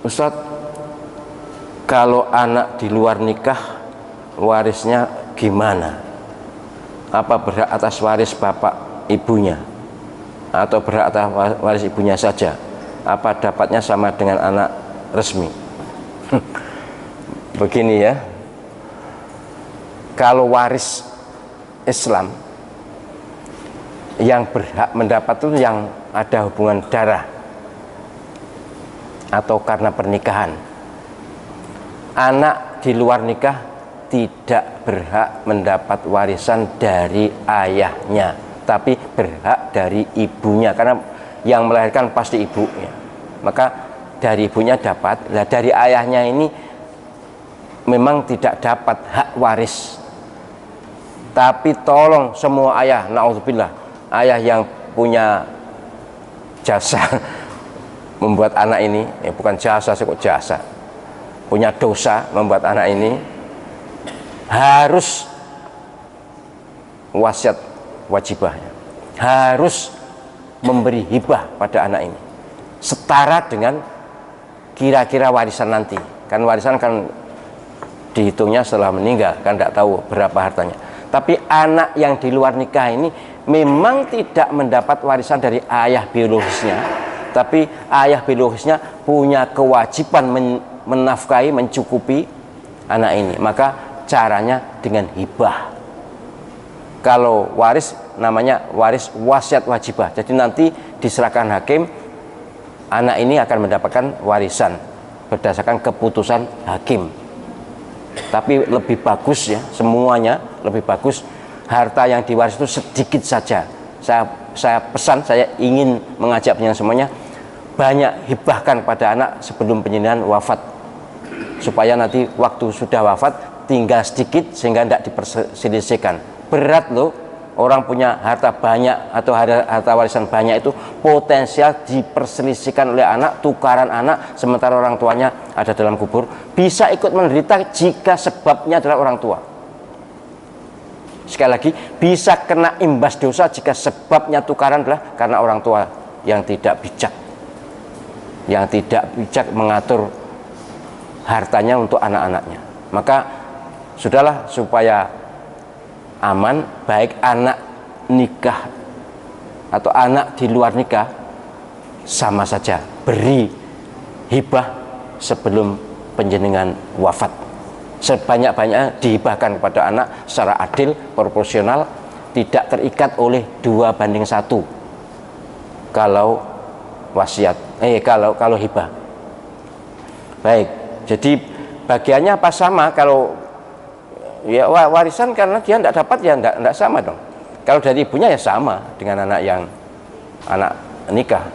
Ustadz, kalau anak di luar nikah warisnya gimana? Apa berhak atas waris bapak ibunya atau berhak atas waris ibunya saja? Apa dapatnya sama dengan anak resmi? Begini ya, kalau waris Islam yang berhak mendapat itu yang ada hubungan darah atau karena pernikahan. Anak di luar nikah tidak berhak mendapat warisan dari ayahnya, tapi berhak dari ibunya, karena yang melahirkan pasti ibunya. Maka dari ibunya dapat, nah dari ayahnya ini memang tidak dapat hak waris. Tapi tolong semua ayah, naudzubillah, ayah yang punya jasa membuat anak ini, bukan jasa sih kok jasa, punya dosa membuat anak ini, harus wasiat wajibahnya, harus memberi hibah pada anak ini setara dengan kira-kira warisan nanti. Kan warisan kan dihitungnya setelah meninggal, kan tidak tahu berapa hartanya. Tapi anak yang di luar nikah ini memang tidak mendapat warisan dari ayah biologisnya, tapi ayah biologisnya punya kewajiban menafkahi, mencukupi anak ini. Maka caranya dengan hibah. Kalau waris namanya waris wasiat wajibah. Jadi nanti diserahkan hakim, anak ini akan mendapatkan warisan berdasarkan keputusan hakim. Tapi lebih bagus ya, semuanya lebih bagus harta yang diwaris itu sedikit saja. Saya pesan, saya ingin mengajak penjenengan semuanya banyak hibahkan pada anak sebelum penjenengan wafat, supaya nanti waktu sudah wafat tinggal sedikit sehingga tidak diperselisihkan. Berat loh, orang punya harta banyak atau harta warisan banyak itu potensial diperselisihkan oleh anak, tukaran anak, sementara orang tuanya ada dalam kubur, bisa ikut menderita jika sebabnya adalah orang tua. Sekali lagi, bisa kena imbas dosa jika sebabnya tukaran adalah karena orang tua yang tidak bijak, yang tidak bijak mengatur hartanya untuk anak-anaknya. Maka sudahlah, supaya aman, baik anak nikah atau anak di luar nikah sama saja, beri hibah sebelum penjenengan wafat. Sebanyak-banyaknya dihibahkan kepada anak secara adil, proporsional, tidak terikat oleh 2:1 kalau wasiat, kalau hibah. Baik, jadi bagiannya apa sama? Kalau ya warisan karena dia tidak dapat ya tidak sama dong. Kalau dari ibunya ya sama dengan anak nikah.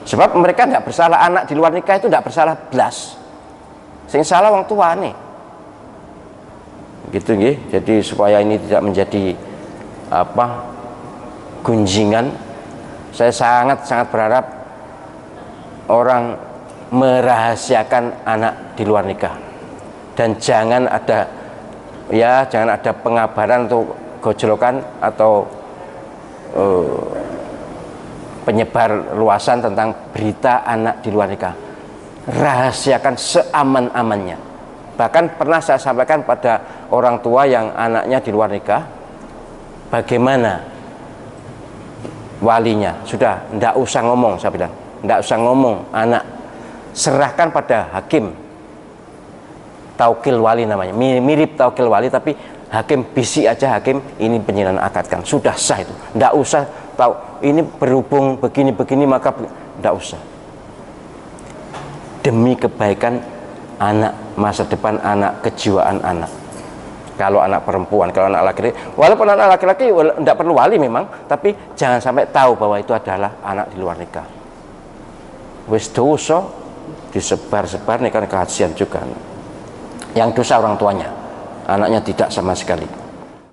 Sebab mereka tidak bersalah, anak di luar nikah itu tidak bersalah belas. Sing salah wong tua nih. Gitu nggih. Jadi supaya ini tidak menjadi gunjingan, saya sangat berharap orang merahasiakan anak di luar nikah, dan jangan ada pengabaran atau gojlokan atau penyebar luasan tentang berita anak di luar nikah. Rahasiakan seaman-amannya. Bahkan pernah saya sampaikan pada orang tua yang anaknya di luar nikah, bagaimana walinya, sudah tidak usah ngomong, saya bilang tidak usah ngomong anak, serahkan pada hakim. Taukil wali namanya, mirip taukil wali, tapi hakim bisi aja, hakim ini penjenengan akadkan, sudah sah itu. Tidak usah tahu ini berhubung begini maka tidak usah. Demi kebaikan anak, masa depan anak, kejiwaan anak. Kalau anak perempuan, kalau anak laki-laki, walaupun anak laki-laki tidak perlu wali memang, tapi jangan sampai tahu bahwa itu adalah anak di luar nikah. Wis dosa disebar-sebar, ini kan kasihan juga. Yang dosa orang tuanya, anaknya tidak sama sekali.